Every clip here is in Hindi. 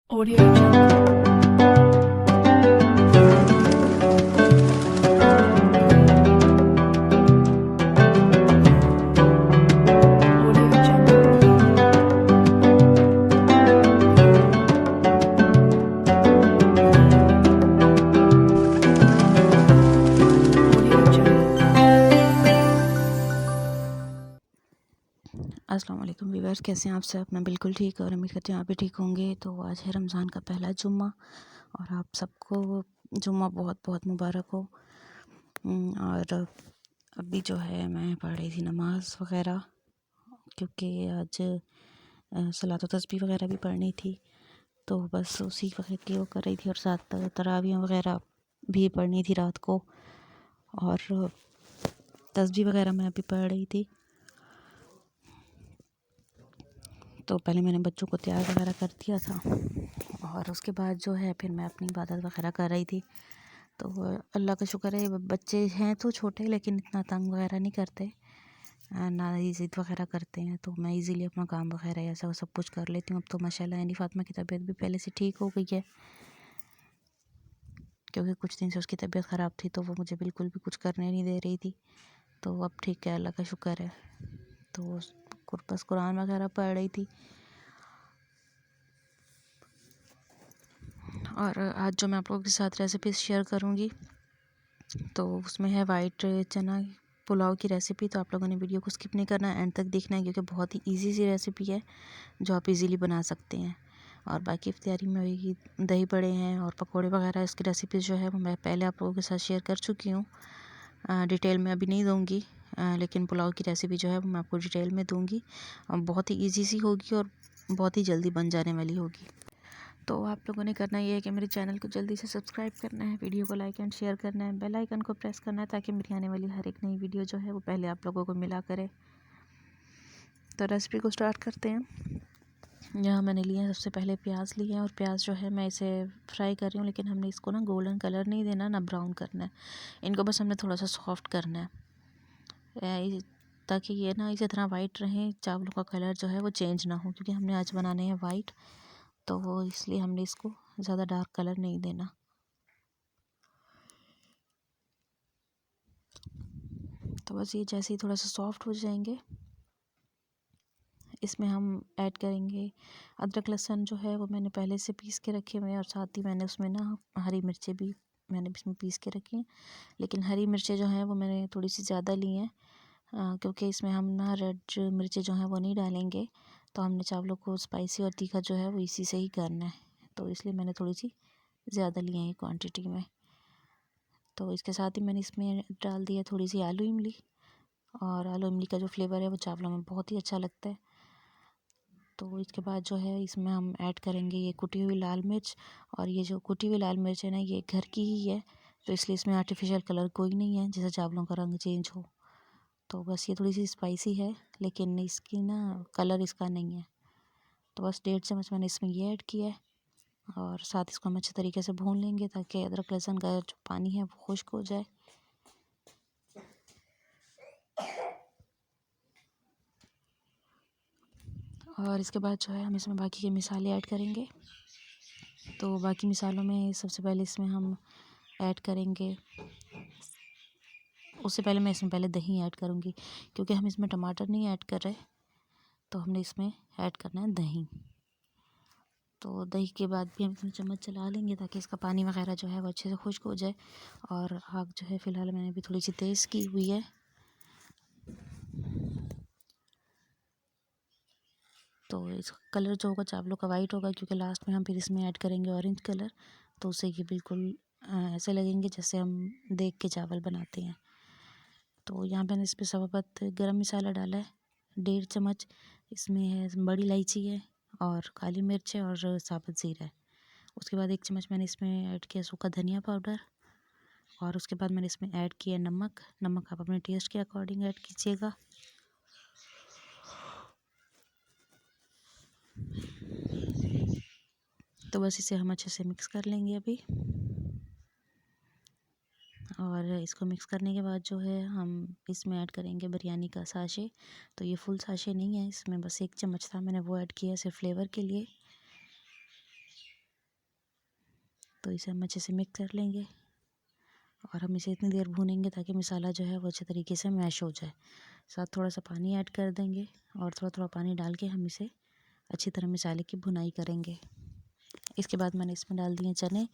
Audio Jungle. Audio Jungle. Audio Jungle. अस्सलाम वालेकुम व्यूअर्स, कैसे हैं आप सब। मैं बिल्कुल ठीक और उम्मीद करती हूँ आप भी ठीक होंगे। तो आज है रमज़ान का पहला जुम्मा और आप सबको जुम्मा बहुत बहुत मुबारक हो। और अभी जो है मैं पढ़ रही थी नमाज़ वग़ैरह, क्योंकि आज सलातो तस्बीह वग़ैरह भी पढ़नी थी। तो बस उसी वक़्त की वो कर रही थी और साथ तरावियाँ वग़ैरह भी पढ़नी थी रात को, और तस्बीह वग़ैरह मैं अभी पढ़ रही थी। तो पहले मैंने बच्चों को तैयार वगैरह कर दिया था और उसके बाद जो है फिर मैं अपनी इबादत वगैरह कर रही थी। तो अल्लाह का शुक्र है, बच्चे हैं तो छोटे लेकिन इतना तंग वगैरह नहीं करते, ना ही ज़िद वगैरह करते हैं। तो मैं इजीली अपना काम वगैरह ऐसा सब कुछ कर लेती हूँ। अब तो माशाल्लाह यानी फ़ातिमा की तबीयत भी पहले से ठीक हो गई है, क्योंकि कुछ दिन से उसकी तबीयत ख़राब थी तो वो मुझे बिल्कुल भी कुछ करने नहीं दे रही थी। तो अब ठीक है, अल्लाह का शुक्र है। तो बस कुरान वगैरह पढ़ रही थी। और आज जो मैं आप लोगों के साथ रेसिपीज़ शेयर करूँगी तो उसमें है वाइट चना पुलाव की रेसिपी। तो आप लोगों ने वीडियो को स्किप नहीं करना, एंड तक देखना है, क्योंकि बहुत ही इजी सी रेसिपी है जो आप इजीली बना सकते हैं। और बाकी तैयारी में वही दही बड़े हैं और पकोड़े वगैरह, इसकी रेसिपी जो है वो मैं पहले आप लोगों के साथ शेयर कर चुकी हूँ। डिटेल में अभी नहीं दूँगी, लेकिन पुलाव की रेसिपी जो है वो मैं आपको डिटेल में दूँगी। बहुत ही ईजी सी होगी और बहुत ही जल्दी बन जाने वाली होगी। तो आप लोगों ने करना ये है कि मेरे चैनल को जल्दी से सब्सक्राइब करना है, वीडियो को लाइक एंड शेयर करना है, बेल आइकन को प्रेस करना है, ताकि मेरी आने वाली हर एक नई वीडियो जो है वो पहले आप लोगों को मिला करे। तो रेसिपी को स्टार्ट करते हैं। यहाँ मैंने लिए हैं सबसे पहले प्याज लिए हैं, और प्याज जो है मैं इसे फ्राई कर रही हूँ, लेकिन हमने इसको ना गोल्डन कलर नहीं देना, ना ब्राउन करना है। इनको बस हमने थोड़ा सा सॉफ्ट करना है, ताकि ये ना इसी तरह वाइट रहें, चावलों का कलर जो है वो चेंज ना हो, क्योंकि हमने आज बनाने हैं वाइट। तो वो इसलिए हमने इसको ज़्यादा डार्क कलर नहीं देना। तो बस ये जैसे ही थोड़ा सा सॉफ्ट हो जाएंगे, इसमें हम ऐड करेंगे अदरक लहसुन जो है वो मैंने पहले से पीस के रखे हुए हैं, और साथ ही मैंने उसमें ना हरी मिर्चें भी मैंने इसमें पीस के रखी हैं। लेकिन हरी मिर्चें जो हैं वो मैंने थोड़ी सी ज़्यादा ली हैं, क्योंकि इसमें हम ना रेड मिर्चें जो हैं वो नहीं डालेंगे। तो हमने चावलों को स्पाइसी और तीखा जो है वो इसी से ही करना है, तो इसलिए मैंने थोड़ी सी ज़्यादा ली है क्वान्टिटी में। तो इसके साथ ही मैंने इसमें डाल दिया थोड़ी सी आलू इमली, और आलू इमली का जो फ्लेवर है वो चावलों में बहुत ही अच्छा लगता है। तो इसके बाद जो है इसमें हम ऐड करेंगे ये कुटी हुई लाल मिर्च, और ये जो कुटी हुई लाल मिर्च है ना ये घर की ही है, तो इसलिए इसमें आर्टिफिशियल कलर कोई नहीं है जिससे चावलों का रंग चेंज हो। तो बस ये थोड़ी सी स्पाइसी है, लेकिन इसकी ना कलर इसका नहीं है। तो बस 1.5 चम्मच मैंने इसमें ये ऐड किया है, और साथ इसको हम अच्छे तरीके से भून लेंगे, ताकि अदरक लहसुन का जो पानी है वो खुश्क हो जाए। और इसके बाद जो है हम इसमें बाकी के मसाले ऐड करेंगे। तो बाकी मसालों में सबसे पहले इसमें हम ऐड करेंगे, उससे पहले मैं इसमें पहले दही ऐड करूँगी, क्योंकि हम इसमें टमाटर नहीं ऐड कर रहे, तो हमने इसमें ऐड करना है दही। तो दही के बाद भी हम इसमें चम्मच चला लेंगे, ताकि इसका पानी वगैरह जो है वो अच्छे से खुश्क हो जाए। और आग जो है फ़िलहाल मैंने भी थोड़ी सी तेज़ की हुई है। तो इसका कलर जो होगा चावलों का वाइट होगा, क्योंकि लास्ट में हम फिर इसमें ऐड करेंगे ऑरेंज कलर। तो उससे ये बिल्कुल ऐसे लगेंगे जैसे हम देख के चावल बनाते हैं। तो यहाँ पे मैंने इस पर साबुत गरम मसाला डाला है 1.5 चम्मच। इसमें है बड़ी इलायची है, और काली मिर्च है, और साबुत ज़ीरा है। उसके बाद 1 चम्मच मैंने इसमें ऐड किया सूखा धनिया पाउडर, और उसके बाद मैंने इसमें ऐड किया नमक आप अपने टेस्ट के अकॉर्डिंग ऐड कीजिएगा। तो बस इसे हम अच्छे से मिक्स कर लेंगे अभी। और इसको मिक्स करने के बाद जो है हम इसमें ऐड करेंगे बिरयानी का साशे। तो ये फुल साशे नहीं है, इसमें बस 1 चम्मच था, मैंने वो ऐड किया सिर्फ फ्लेवर के लिए। तो इसे हम अच्छे से मिक्स कर लेंगे और हम इसे इतनी देर भूनेंगे ताकि मसाला जो है वो अच्छे तरीके से मैश हो जाए। साथ थोड़ा सा पानी ऐड कर देंगे और थोड़ा थोड़ा पानी डाल के हम इसे अच्छी तरह मसाले की भुनाई करेंगे। इसके बाद मैंने इसमें डाल दिए चने,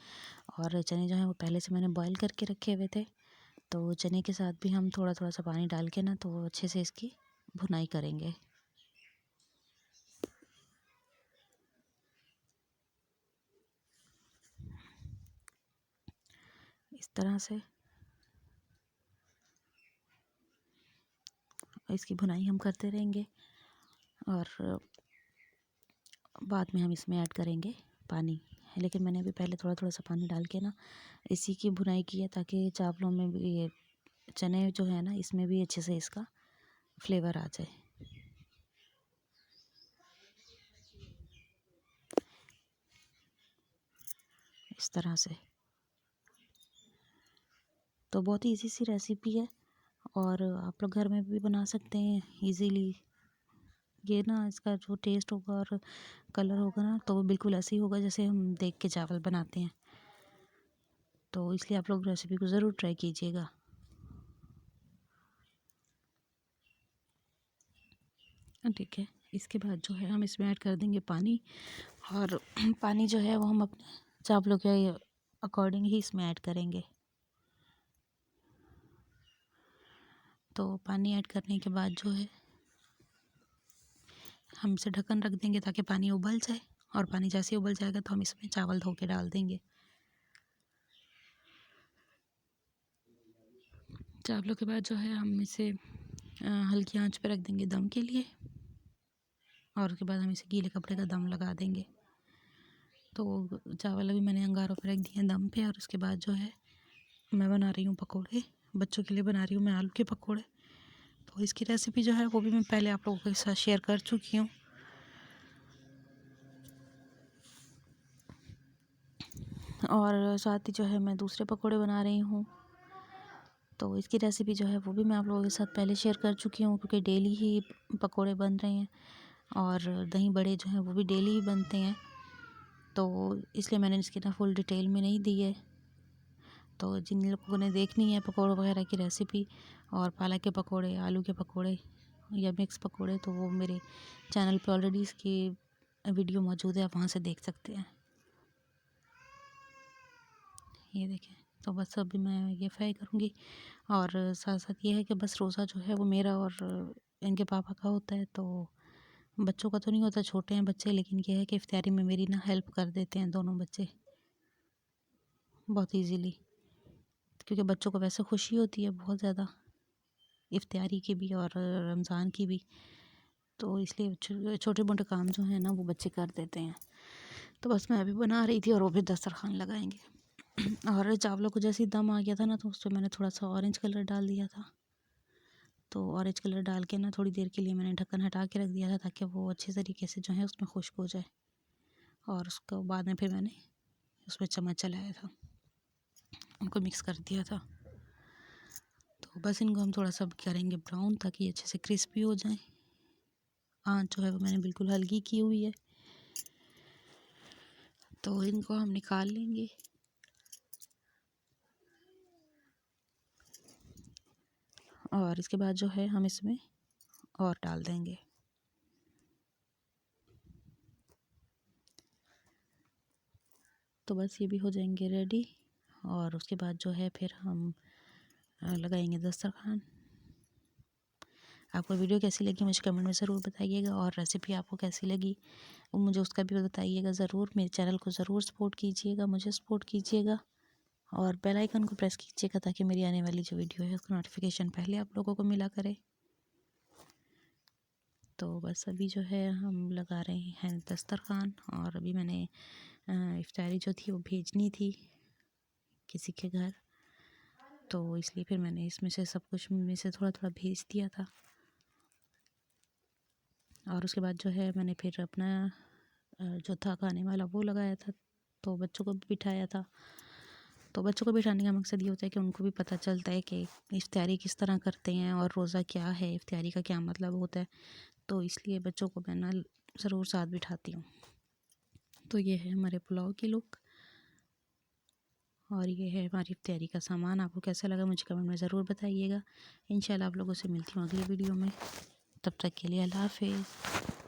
और चने जो हैं वो पहले से मैंने बॉईल करके रखे हुए थे। तो चने के साथ भी हम थोड़ा थोड़ा सा पानी डाल के ना तो अच्छे से इसकी भुनाई करेंगे। इस तरह से इसकी भुनाई हम करते रहेंगे और बाद में हम इसमें ऐड करेंगे पानी। लेकिन मैंने अभी पहले थोड़ा थोड़ा सा पानी डाल के ना इसी की भुनाई की है ताकि चावलों में भी ये चने जो है ना इसमें भी अच्छे से इसका फ्लेवर आ जाए। इस तरह से तो बहुत ही इजी सी रेसिपी है और आप लोग घर में भी बना सकते हैं इजीली। ये ना इसका जो टेस्ट होगा और कलर होगा ना तो वो बिल्कुल ऐसे ही होगा जैसे हम देख के चावल बनाते हैं। तो इसलिए आप लोग रेसिपी को ज़रूर ट्राई कीजिएगा। ठीक है, इसके बाद जो है हम इसमें ऐड कर देंगे पानी, और पानी जो है वो हम अपने चावलों के अकॉर्डिंग ही इसमें ऐड करेंगे। तो पानी ऐड करने के बाद जो है हम इसे ढक्कन रख देंगे ताकि पानी उबल जाए, और पानी जैसे ही उबल जाएगा तो हम इसमें चावल धो के डाल देंगे। चावलों के बाद जो है हम इसे हल्की आंच पे रख देंगे दम के लिए, और उसके बाद हम इसे गीले कपड़े का दम लगा देंगे। तो चावल अभी मैंने अंगारों पे रख दिए हैं दम पे, और उसके बाद जो है मैं बना रही हूँ पकोड़े। बच्चों के लिए बना रही हूँ मैं आलू के पकोड़े। तो इसकी रेसिपी जो है वो भी मैं पहले आप लोगों के साथ शेयर कर चुकी हूँ। और साथ ही जो है मैं दूसरे पकोड़े बना रही हूँ। तो इसकी रेसिपी जो है वो भी मैं आप लोगों के साथ पहले शेयर कर चुकी हूँ, क्योंकि डेली ही पकोड़े बन रहे हैं और दही बड़े जो हैं वो भी डेली ही बनते हैं। तो इसलिए मैंने इसकी ना फुल डिटेल में नहीं दी है। तो जिन लोगों ने देखनी है पकोड़ों वगैरह की रेसिपी, और पालक के पकोड़े, आलू के पकोड़े या मिक्स पकोड़े, तो वो मेरे चैनल पे ऑलरेडी इसकी वीडियो मौजूद है, आप वहाँ से देख सकते हैं। ये देखें, तो बस अभी मैं ये फ्राई करूँगी, और साथ साथ ये है कि बस रोज़ा जो है वो मेरा और इनके पापा का होता है। तो बच्चों का तो नहीं होता, छोटे हैं बच्चे, लेकिन ये है कि इफ्तारी में मेरी ना हेल्प कर देते हैं दोनों बच्चे बहुत इजीली, क्योंकि बच्चों को वैसे खुशी होती है बहुत ज़्यादा इफ्तारी की भी और रमज़ान की भी। तो इसलिए छोटे मोटे काम जो है ना वो बच्चे कर देते हैं। तो बस मैं अभी बना रही थी और वो भी दस्तरखान लगाएंगे। और चावलों को जैसे ही दम आ गया था ना तो उसमें मैंने थोड़ा सा ऑरेंज कलर डाल दिया था। तो ऑरेंज कलर डाल के ना थोड़ी देर के लिए मैंने ढक्कन हटा के रख दिया था ताकि वो अच्छे तरीके से जो है उसमें खुश्क हो जाए। और उसको बाद में फिर मैंने उसमें चम्मच चलाया था, उनको मिक्स कर दिया था। तो बस इनको हम थोड़ा सा करेंगे ब्राउन ताकि ये अच्छे से क्रिस्पी हो जाएं। आँच जो है वो मैंने बिल्कुल हल्की की हुई है। तो इनको हम निकाल लेंगे। और इसके बाद जो है हम इसमें और डाल देंगे। तो बस ये भी हो जाएंगे रेडी, और उसके बाद जो है फिर हम लगाएंगे दस्तरखान। आपको वीडियो कैसी लगी मुझे कमेंट में ज़रूर बताइएगा, और रेसिपी आपको कैसी लगी वो मुझे उसका भी बताइएगा ज़रूर। मेरे चैनल को ज़रूर सपोर्ट कीजिएगा, मुझे सपोर्ट कीजिएगा, और बेल आइकन को प्रेस कीजिएगा ताकि मेरी आने वाली जो वीडियो है उसका नोटिफिकेशन पहले आप लोगों को मिला करे। तो बस अभी जो है हम लगा रहे हैं दस्तरखान, और अभी मैंने इफ्तारी जो थी वो भेजनी थी किसी के घर, तो इसलिए फिर मैंने इसमें से सब कुछ में से थोड़ा थोड़ा भेज दिया था। और उसके बाद जो है मैंने फिर अपना जो था खाने वाला वो लगाया था, तो बच्चों को भी बिठाया था। तो बच्चों को बिठाने का मकसद ये होता है कि उनको भी पता चलता है कि इफ्तारी किस तरह करते हैं और रोज़ा क्या है, इफ्तारी का क्या मतलब होता है। तो इसलिए बच्चों को मैं ना ज़रूर साथ बिठाती हूँ। तो ये है हमारे पुलाव की लुक। और ये है हमारी तैयारी का सामान। आपको कैसा लगा मुझे कमेंट में ज़रूर बताइएगा। इंशाल्लाह आप लोगों से मिलती हूँ अगली वीडियो में। तब तक के लिए अल्लाह हाफ़िज़।